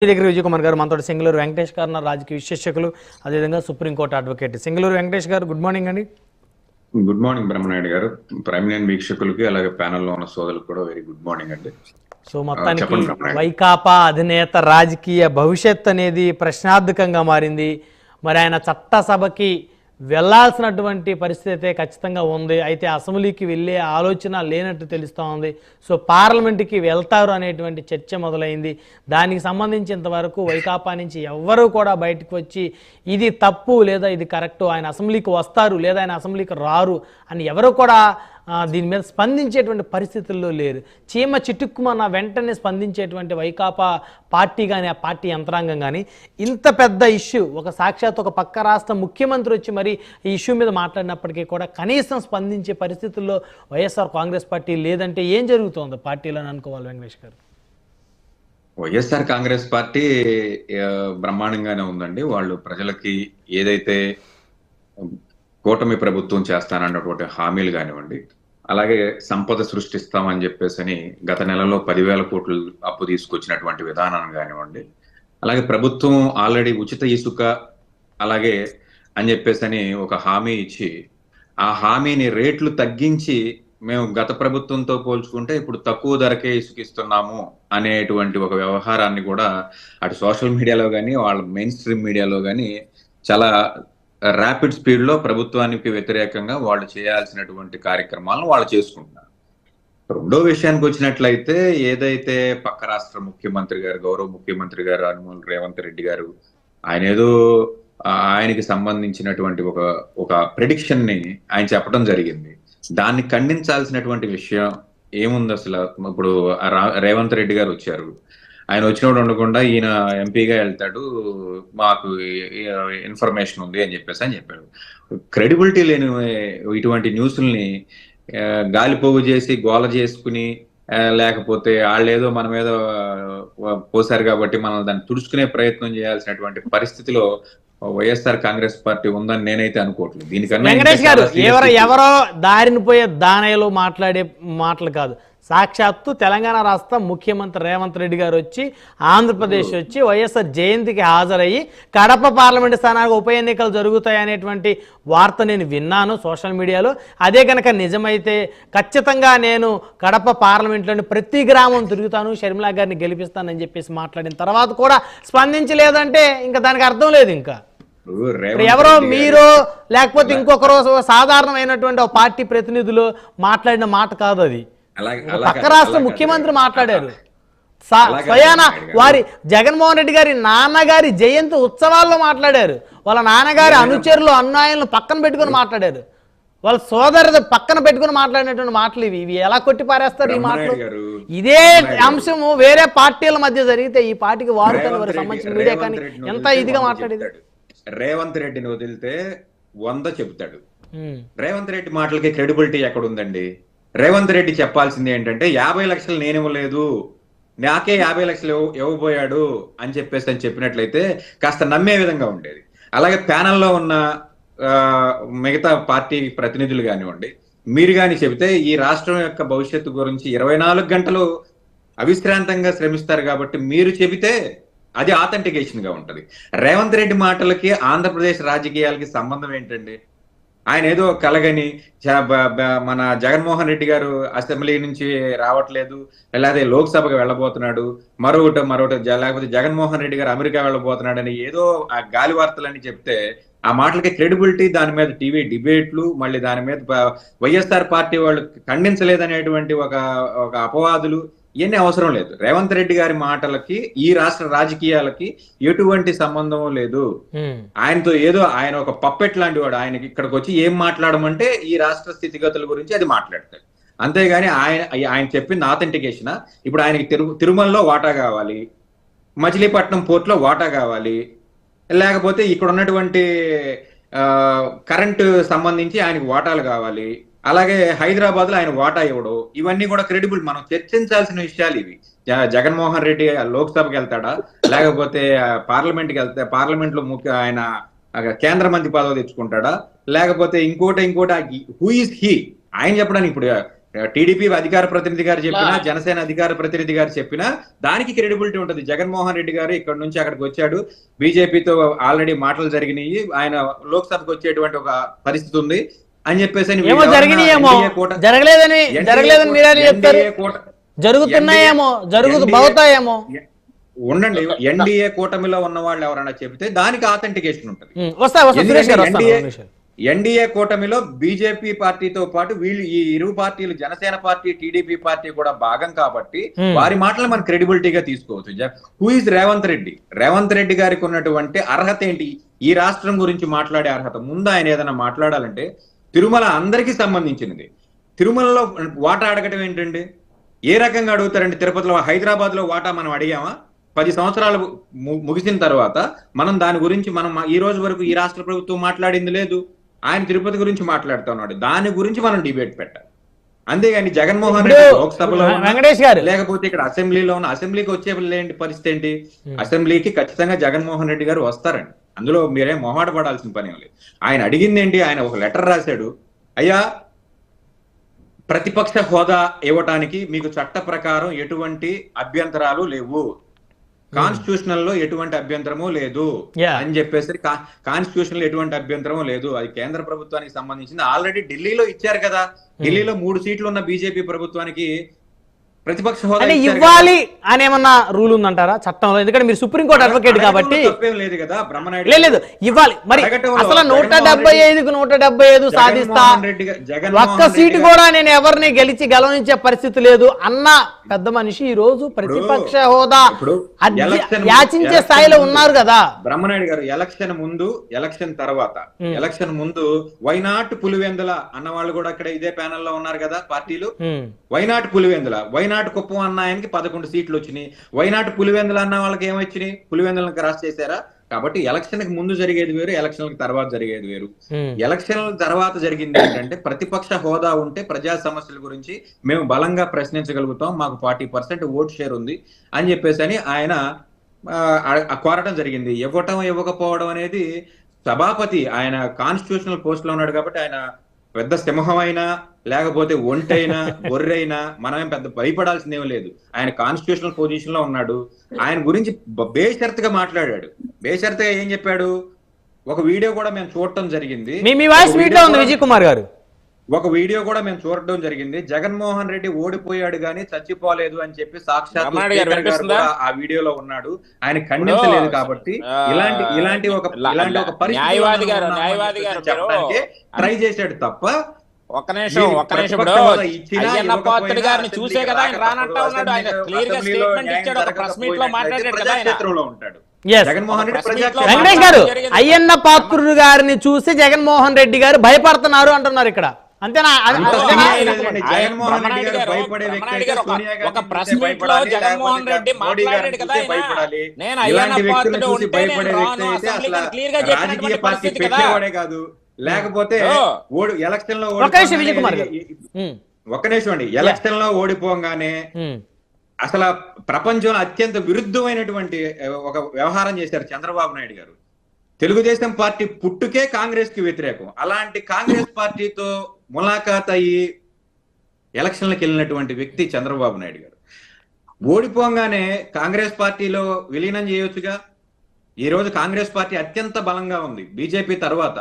దగ్గర విజయ్ కుమార్ గారు మనతో సింగళూరు వెంకటేష్ గారు రాజకీయ విశ్లేషకులు అదేవిధంగా సుప్రీంకోర్టు అడ్వకేట్ సింగళూరు వెంకటేష్ గారు గుడ్ మార్నింగ్ అండి. గుడ్ మార్నింగ్ బ్రహ్మనాయుడు గారు. ప్రైమ్ లైన్ వీక్షకులకి అలాగే ప్యానెల్లో ఉన్న సోదరులకు కూడా వెరీ గుడ్ మార్నింగ్ అండి. సో మొత్తానికి వైకాపా అధినేత రాజకీయ భవిష్యత్ అనేది ప్రశ్నార్థకంగా మారింది. మరి ఆయన చట్టసభకి వెళ్లాల్సినటువంటి పరిస్థితి ఖచ్చితంగా ఉంది. అయితే అసెంబ్లీకి వెళ్ళే ఆలోచన లేనట్టు తెలుస్తూ ఉంది. సో పార్లమెంటుకి వెళ్తారు అనేటువంటి చర్చ మొదలైంది. దానికి సంబంధించి ఇంతవరకు వైకాపా నుంచి ఎవ్వరూ కూడా బయటకు వచ్చి ఇది తప్పు లేదా ఇది కరెక్టు, ఆయన అసెంబ్లీకి వస్తారు లేదా ఆయన అసెంబ్లీకి రారు అని ఎవరు కూడా దీని మీద స్పందించేటువంటి పరిస్థితుల్లో లేరు. చీమ చిటుక్కుమన్న వెంటనే స్పందించేటువంటి వైకాపా పార్టీ కానీ ఆ పార్టీ యంత్రాంగం కానీ ఇంత పెద్ద ఇష్యూ ఒక సాక్షాత్ ఒక పక్క రాష్ట్ర ముఖ్యమంత్రి వచ్చి మరి ఈ ఇష్యూ మీద మాట్లాడినప్పటికీ కూడా కనీసం స్పందించే పరిస్థితుల్లో వైఎస్ఆర్ కాంగ్రెస్ పార్టీ లేదంటే ఏం జరుగుతోంది పార్టీలో అని అనుకోవాలి వెంకటేష్ గారు? వైఎస్ఆర్ కాంగ్రెస్ పార్టీ బ్రహ్మాండంగానే ఉందండి. వాళ్ళు ప్రజలకి ఏదైతే కూటమి ప్రభుత్వం చేస్తానన్నటువంటి హామీలు కానివ్వండి, అలాగే సంపద సృష్టిస్తామని చెప్పేసి గత నెలలో 10,000 కోట్లు అప్పు తీసుకొచ్చినటువంటి విధానాన్ని కానివ్వండి, అలాగే ప్రభుత్వం ఆల్రెడీ ఉచిత ఇసుక అలాగే అని చెప్పేసి ఒక హామీ ఇచ్చి ఆ హామీని రేట్లు తగ్గించి మేము గత ప్రభుత్వంతో పోల్చుకుంటే ఇప్పుడు తక్కువ ధరకే ఇసుకిస్తున్నాము అనేటువంటి ఒక వ్యవహారాన్ని కూడా అటు సోషల్ మీడియాలో కానీ వాళ్ళ మెయిన్ స్ట్రీమ్ మీడియాలో కానీ చాలా ర్యాపిడ్ స్పీడ్లో ప్రభుత్వానికి వ్యతిరేకంగా వాళ్ళు చేయాల్సినటువంటి కార్యక్రమాలను వాళ్ళు చేసుకుంటున్నారు. రెండో విషయానికి వచ్చినట్లయితే ఏదైతే పక్క రాష్ట్ర ముఖ్యమంత్రి గారు గౌరవ ముఖ్యమంత్రి గారు అనుమోల్ రేవంత్ రెడ్డి గారు ఆయన ఏదో ఆయనకి సంబంధించినటువంటి ఒక ప్రెడిక్షన్ ని ఆయన చెప్పడం జరిగింది. దాన్ని ఖండించాల్సినటువంటి విషయం ఏముంది అసలు? ఇప్పుడు రేవంత్ రెడ్డి గారు వచ్చారు, ఆయన వచ్చినప్పుడు ఉండకుండా ఈయన ఎంపీగా వెళ్తాడు, మాకు ఇన్ఫర్మేషన్ ఉంది అని చెప్పాడు. క్రెడిబిలిటీ లేని ఇటువంటి న్యూస్ని గాలిపోగు చేసి గోల చేసుకుని లేకపోతే వాళ్ళు ఏదో మన మీద పోసారు కాబట్టి మనం దాన్ని తుడుచుకునే ప్రయత్నం చేయాల్సినటువంటి పరిస్థితిలో వైఎస్ఆర్ కాంగ్రెస్ పార్టీ ఉందని నేనైతే అనుకోవట్లేదు. దీనికన్నా వెంకటేష్ గారు ఎవరో దారిని పోయే దానయ్యలో మాట్లాడే మాటలు కాదు. సాక్షాత్తు తెలంగాణ రాష్ట్ర ముఖ్యమంత్రి రేవంత్ రెడ్డి గారు వచ్చి ఆంధ్రప్రదేశ్ వచ్చి వైఎస్ఆర్ జయంతికి హాజరయ్యి కడప పార్లమెంటు స్థానానికి ఉప ఎన్నికలు జరుగుతాయి అనేటువంటి వార్త నేను విన్నాను సోషల్ మీడియాలో. అదే కనుక నిజమైతే ఖచ్చితంగా నేను కడప పార్లమెంట్లోని ప్రతి గ్రామం తిరుగుతాను, షర్మిలా గారిని గెలిపిస్తానని చెప్పేసి మాట్లాడిన తర్వాత కూడా స్పందించలేదంటే ఇంకా దానికి అర్థం లేదు. ఇంకా ఎవరో మీరు లేకపోతే ఇంకొకరో సాధారణమైనటువంటి ఒక పార్టీ ప్రతినిధులు మాట్లాడిన మాట కాదు అది. పక్క రాష్ట్ర ముఖ్యమంత్రి మాట్లాడారు. స్వయాన వారి జగన్మోహన్ రెడ్డి గారి నాన్నగారి జయంతి ఉత్సవాల్లో మాట్లాడారు. వాళ్ళ నాన్నగారి అనుచరులు అన్యాయులను పక్కన పెట్టుకుని మాట్లాడారు. వాళ్ళ సోదరు పక్కన పెట్టుకుని మాట్లాడినటువంటి మాటలు ఇవి ఎలా కొట్టి పారేస్తారు ఈ మాటలు? ఇదే అంశము వేరే పార్టీల మధ్య జరిగితే ఈ పార్టీకి వారు కానీ వారికి సంబంధించిన మీడియా కానీ ఎంత ఇదిగా మాట్లాడేది. రేవంత్ రెడ్డిని వదిలితే 100 చెబుతాడు. రేవంత్ రెడ్డి మాటలకి క్రెడిబిలిటీ ఎక్కడ ఉందండి? రేవంత్ రెడ్డి చెప్పాల్సింది ఏంటంటే 50 లక్షలు నేను ఇవ్వలేదు, నాకే 50 లక్షలు ఇవ్వబోయాడు అని చెప్పినట్లయితే కాస్త నమ్మే విధంగా ఉండేది. అలాగే ప్యానెల్లో ఉన్న మిగతా పార్టీ ప్రతినిధులు కానివ్వండి, మీరు కానీ చెబితే ఈ రాష్ట్రం యొక్క భవిష్యత్తు గురించి 24 గంటలు అవిశ్రాంతంగా శ్రమిస్తారు కాబట్టి మీరు చెబితే అది ఆథెంటికేషన్ గా ఉంటది. రేవంత్ రెడ్డి మాటలకి ఆంధ్రప్రదేశ్ రాజకీయాలకి సంబంధం ఏంటండి? ఆయన ఏదో కలగని మన జగన్మోహన్ రెడ్డి గారు అసెంబ్లీ నుంచి రావట్లేదు, లేకపోతే లోక్సభకు వెళ్ళబోతున్నాడు, మరొకటి లేకపోతే జగన్మోహన్ రెడ్డి గారు అమెరికా వెళ్ళబోతున్నాడు అని ఏదో ఆ గాలి వార్తలని చెప్తే ఆ మాటలకి క్రెడిబిలిటీ, దాని మీద టీవీ డిబేట్లు, మళ్ళీ దాని మీద వైఎస్ఆర్ పార్టీ వాళ్ళు ఖండించలేదనేటువంటి ఒక అపవాదులు ఇవన్నీ అవసరం లేదు. రేవంత్ రెడ్డి గారి మాటలకి ఈ రాష్ట్ర రాజకీయాలకి ఎటువంటి సంబంధం లేదు. ఆయనతో ఏదో ఆయన ఒక పప్పెట్ లాంటి వాడు. ఆయనకి ఇక్కడికి వచ్చి ఏం మాట్లాడమంటే ఈ రాష్ట్ర స్థితిగతుల గురించి అది మాట్లాడతాడు. అంతేగాని ఆయన చెప్పింది ఆథెంటికేషన్. ఇప్పుడు ఆయనకి తిరుమలలో వాటా కావాలి, మచిలీపట్నం పోర్టులో వాటా కావాలి, లేకపోతే ఇక్కడ ఉన్నటువంటి కరెంటు సంబంధించి ఆయనకి వాటాలు కావాలి, అలాగే హైదరాబాద్ లో ఆయన వాటా ఇవ్వడు. ఇవన్నీ కూడా క్రెడిబుల్, మనం చర్చించాల్సిన విషయాలు ఇవి. జగన్మోహన్ రెడ్డి లోక్సభకి వెళ్తాడా, లేకపోతే పార్లమెంట్ లో ఆయన కేంద్ర మంత్రి పదవి తెచ్చుకుంటాడా, లేకపోతే ఇంకోటి హూ ఈజ్ హీ ఆయన చెప్పడానికి. ఇప్పుడు టీడీపీ అధికార ప్రతినిధి గారు చెప్పినా, జనసేన అధికార ప్రతినిధి గారు చెప్పినా దానికి క్రెడిబిలిటీ ఉంటుంది. జగన్మోహన్ రెడ్డి గారు ఇక్కడ నుంచి అక్కడికి వచ్చాడు, బీజేపీతో ఆల్రెడీ మాటలు జరిగినాయి, ఆయన లోక్సభకు వచ్చేటువంటి ఒక పరిస్థితి ఉంది అని చెప్పేసి జరగలేదని మీరే చెప్తారు, జరుగుతున్నాయేమో, జరుగుతాయేమో. ఉండండి, ఎన్డీఏ కూటమిలో ఉన్న వాళ్ళు ఎవరైనా చెబితే దానికి ఆథెంటికేషన్ ఉంటుంది. ఎన్డీఏ కూటమిలో బీజేపీ పార్టీతో పాటు వీళ్ళు ఈ ఇరు పార్టీలు, జనసేన పార్టీ, టీడీపీ పార్టీ కూడా భాగం కాబట్టి వారి మాటలు మనం క్రెడిబిలిటీగా తీసుకోవచ్చు. Who is Revanth Reddy? రేవంత్ రెడ్డి గారికి ఉన్నటువంటి అర్హత ఏంటి? ఈ రాష్ట్రం గురించి మాట్లాడే అర్హత. ముందు ఆయన ఏదైనా మాట్లాడాలంటే తిరుమల అందరికీ సంబంధించినది. తిరుమలలో వాటా అడగటం ఏంటండి? ఏ రకంగా అడుగుతారండి? తిరుపతిలో, హైదరాబాద్ లో వాటా మనం అడిగామా? 10 సంవత్సరాలు ముగిసిన తర్వాత మనం దాని గురించి ఈ రోజు వరకు ఈ రాష్ట్ర ప్రభుత్వం మాట్లాడింది లేదు. ఆయన తిరుపతి గురించి మాట్లాడుతూ ఉన్నాడు, దాని గురించి మనం డిబేట్ పెట్టాలి. అంతేగాని జగన్మోహన్ రెడ్డి లోక్సభలో వెంకటేష్ గారు లేకపోతే ఇక్కడ అసెంబ్లీలో ఉన్న, అసెంబ్లీకి వచ్చే పరిస్థితి ఏంటి? అసెంబ్లీకి ఖచ్చితంగా జగన్మోహన్ రెడ్డి గారు వస్తారండి, అందులో మీరేం మొహాట పడాల్సిన పని లేదు. ఆయన అడిగింది ఏంటి? ఆయన ఒక లెటర్ రాశాడు, అయ్యా ప్రతిపక్ష హోదా ఇవ్వటానికి మీకు చట్ట ప్రకారం ఎటువంటి అభ్యంతరాలు లేవు, కాన్స్టిట్యూషనల్ లో ఎటువంటి అభ్యంతరము లేదు అని చెప్పేసి, కాన్స్టిట్యూషన్ లో ఎటువంటి అభ్యంతరము లేదు, అది కేంద్ర ప్రభుత్వానికి సంబంధించింది. ఆల్రెడీ ఢిల్లీలో ఇచ్చారు కదా, ఢిల్లీలో 3 సీట్లు ఉన్న బీజేపీ ప్రభుత్వానికి ప్రతిపక్ష హోదా ఇవ్వాలి అని ఏమన్నా రూల్ ఉందంటారా చట్టంలో? ఎందుకంటే మీరు సుప్రీంకోర్టు అడ్వకేట్ కాబట్టి లేదు కదా. లేదు, ఇవ్వాలి. మరి అసలు 175కు 175 సాధిస్తా, ఒక్క సీటు కూడా నేను ఎవరిని గెలవనించే పరిస్థితి లేదు అన్న పెద్ద మనిషి ఈ రోజు ప్రతిపక్ష హోదా యాచించే స్థాయిలో ఉన్నారు కదా. బ్రహ్మనాయుడు గారు ఎలక్షన్ ముందు, ఎలక్షన్ తర్వాత, ఎలక్షన్ ముందు వైనాట్ పులివెందుల అన్న వాళ్ళు కూడా ఇక్కడ ఇదే ప్యానెల్ లో ఉన్నారు కదా పార్టీలు. వైనాట్ పులివెందుల, వైనాట్ కుప్పం అన్న ఆయనకి 11 సీట్లు వచ్చినాయి. వైనాట్ పులివెందుల అన్న వాళ్ళకి ఏమొచ్చినాయి? పులివెందులను క్రాస్ చేశారా? కాబట్టి ఎలక్షన్ కి ముందు జరిగేది వేరు, ఎలక్షన్ తర్వాత జరిగేది వేరు. ఎలక్షన్ తర్వాత జరిగింది ఏంటంటే ప్రతిపక్ష హోదా ఉంటే ప్రజా సమస్యల గురించి మేము బలంగా ప్రశ్నించగలుగుతాం, మాకు 40% ఓట్ షేర్ ఉంది అని చెప్పేసి అని ఆయన కోరటం జరిగింది. ఇవ్వకపోవడం అనేది సభాపతి, ఆయన కాన్స్టిట్యూషనల్ పోస్ట్ లో ఉన్నాడు కాబట్టి ఆయన పెద్ద సింహం అయినా లేకపోతే ఒంటైనా గొర్రెైనా మనమేం పెద్ద భయపడాల్సిందేం లేదు. ఆయన కాన్స్టిట్యూషనల్ పొజిషన్ లో ఉన్నాడు. ఆయన గురించి బేషరతుగా మాట్లాడాడు. బేషరతుగా ఏం చెప్పాడు? ఒక వీడియో కూడా మేము చూడటం జరిగింది, విజయ్ కుమార్ గారు ఒక వీడియో కూడా మేము చూడడం జరిగింది. జగన్మోహన్ రెడ్డి ఓడిపోయాడు గానీ చచ్చిపోలేదు అని చెప్పి సాక్షాత్ ఆ వీడియోలో ఉన్నాడు. ఆయన ఖండించలేదు కాబట్టి ఇలాంటి ఒక పరిస్థితి చెప్పడానికి ట్రై చేశాడు తప్ప ఒక్క నిమిషం ఇప్పుడు అయ్యన్న పాత్రుడు గారిని చూసే కదా ఆయన రానంటా ఉన్నాడు. ఆయన క్లియర్ గా స్టేట్మెంట్ ఇచ్చాడు, ఒక ప్రెస్ మీట్ లో మాట్లాడాడు కదా ఆయన. ఉంటాడు జగన్మోహన్ రెడ్డి. వెంకటేష్ గారు, అయ్యన్న పాత్రుడు గారిని చూసి జగన్మోహన్ రెడ్డి గారు భయపడుతున్నారు అంటున్నారు ఇక్కడ, అంతేనా? జగన్మోహన్ రెడ్డి గారు భయపడే వ్యక్తి ఒక ప్రెస్ మీట్ లో జగన్మోహన్ రెడ్డి మాట్లాడాడు కదా, నేను అయ్యన్న పాత్రుడు ఉంటే క్లియర్ గా రాజకీయ పార్టీ పెట్టేవాడే కాదు, లేకపోతే ఎలక్షన్ లో ఒక్క నిమిషం అండి, ఎలక్షన్ లో ఓడిపోగానే అసలు ప్రపంచంలో అత్యంత విరుద్ధమైనటువంటి ఒక వ్యవహారం చేశారు చంద్రబాబు నాయుడు గారు. తెలుగుదేశం పార్టీ పుట్టుకే కాంగ్రెస్ కి వ్యతిరేకం. అలాంటి కాంగ్రెస్ పార్టీతో ములాఖాత్ అయ్యి ఎలక్షన్లకు వెళ్ళినటువంటి వ్యక్తి చంద్రబాబు నాయుడు గారు. ఓడిపోగానే కాంగ్రెస్ పార్టీలో విలీనం చేయొచ్చుగా. ఈ రోజు కాంగ్రెస్ పార్టీ అత్యంత బలంగా ఉంది బీజేపీ తర్వాత.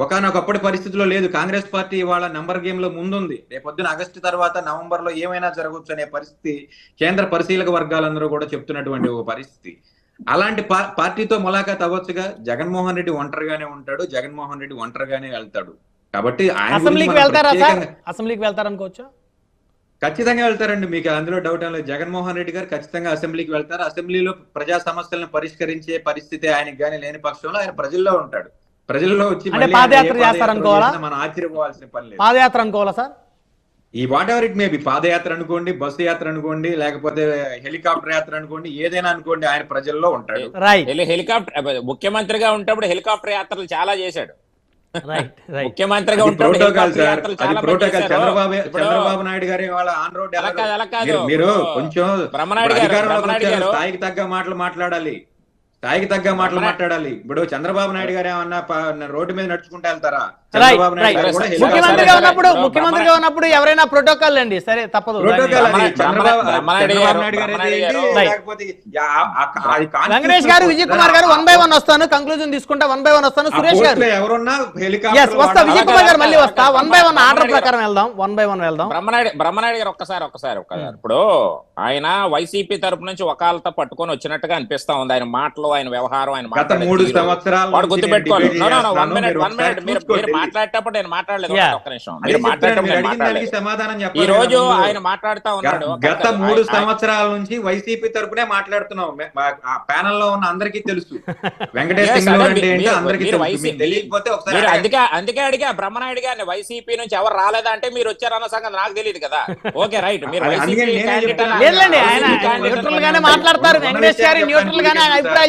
ఒకనొకప్పటి పరిస్థితిలో లేదు. కాంగ్రెస్ పార్టీ వాళ్ళ నంబర్ గేమ్ లో ముందుంది. రేపొద్దున ఆగస్టు తర్వాత నవంబర్ లో ఏమైనా జరగవచ్చు అనే పరిస్థితి కేంద్ర పరిశీలక వర్గాలందరూ కూడా చెప్తున్నటువంటి ఒక పరిస్థితి. అలాంటి పార్టీతో ములాఖాత్ అవ్వచ్చుగా. జగన్మోహన్ రెడ్డి ఒంటరిగానే ఉంటాడు, జగన్మోహన్ రెడ్డి ఒంటరిగానే వెళ్తాడు. కాబట్టి అసెంబ్లీకి వెళ్తారనుకోవచ్చా? ఖచ్చితంగా వెళ్తారండి, మీకు అందులో డౌట్ ఏం లేదు. జగన్మోహన్ రెడ్డి గారు ఖచ్చితంగా అసెంబ్లీకి వెళ్తారు. అసెంబ్లీలో ప్రజా సమస్యలను పరిష్కరించే పరిస్థితి ఆయనకి కానీ లేని పక్షంలో ఆయన ప్రజల్లో ఉంటాడు. ప్రజల్లో వచ్చి పాదయాత్ర చేస్తారనుకోవాలా? మనం ఆశ్చర్యపోవాల్సిన పని లేదు. పాదయాత్ర అనుకోవాలా సార్? ఈ వాట్ ఎవర్ ఇట్ మేబీ, పాదయాత్ర అనుకోండి, బస్సు యాత్ర అనుకోండి, లేకపోతే హెలికాప్టర్ యాత్ర అనుకోండి, ఏదైనా అనుకోండి, ఆయన ప్రజల్లో ఉంటాడు. హెలికాప్టర్ ముఖ్యమంత్రిగా ఉంటప్పుడు హెలికాప్టర్ యాత్రలు చాలా చేశాడు. ముఖ్యమంత్రిగా ప్రోటోకాల్ సార్, అది ప్రోటోకాల్. చంద్రబాబు నాయుడు గారి వాళ్ళ ఆన్ రోడ్ మీరు కొంచెం స్థాయికి తగ్గ మాటలు మాట్లాడాలి. స్థాయికి తగ్గ మాటలు మాట్లాడాలి. ఇప్పుడు చంద్రబాబు నాయుడు గారు ఏమన్నా రోడ్డు మీద నడుచుకుంటూ వెళ్తారా? రైట్, చంద్రబాబు నాయుడు గారు కూడా ముఖ్యమంత్రిగా ఉన్నప్పుడు ఎవరైనా ప్రోటోకాల్ అండి, సరే తప్పదు. ప్రోటోకాల్ అది చంద్రబాబు నాయుడు గారు లేకపోతే వెంకటేష్ గారు, విజయ్ కుమార్ గారు 1 by 1 వస్తాను, కంక్లూజన్ తీసుకుంటా. 1 by 1 వస్తాను. సురేష్ గారు ఎవరున్నా వస్తా, విజయ్ కుమార్ గారు మళ్ళీ వస్తా. 1 by 1 ఆర్డర్ ప్రకారం వెళ్దాం. 1 by 1 వెళ్దాం. బ్రహ్మనాయుడు గారు ఒక్కసారి ఇప్పుడు ఆయన వైసీపీ తరపు నుంచి వకాలతో పట్టుకొని వచ్చినట్టుగా అనిపిస్తా ఉంది. ఆయన మాటలు, ఆయన వ్యవహారం, ఆయన గత 3 సంవత్సరాలు వాడు గుర్తుపెట్టుకోవాలి. మీరు మాట్లాడేటప్పుడు నేను మాట్లాడలేదు. ఒక్క నిమిషం, మీరు మాట్లాడేటప్పుడు నేను మాట్లాడలేదు. సమాధానం ఈ రోజు ఆయన మాట్లాడుతా ఉన్నాడు. గత 3 సంవత్సరాల నుంచి వైసీపీ తరపునే మాట్లాడుతున్నాం. ప్యానెల్ లో ఉన్న అందరికీ తెలుసు వెంకటేష్ తెలియకపోతే ఒకసారి అందుకే అడిగా బ్రహ్మనాయుడు గారిని, వైసీపీ నుంచి ఎవరు రాలేదా అంటే మీరు వచ్చారన్న సంగతి నాకు తెలియదు కదా. ఓకే రైట్, మీరు లేదండి, ఆయన న్యూట్రల్ గానే మాట్లాడతారు. వెంకటేష్ గారి న్యూట్రల్ గానే అభిప్రాయం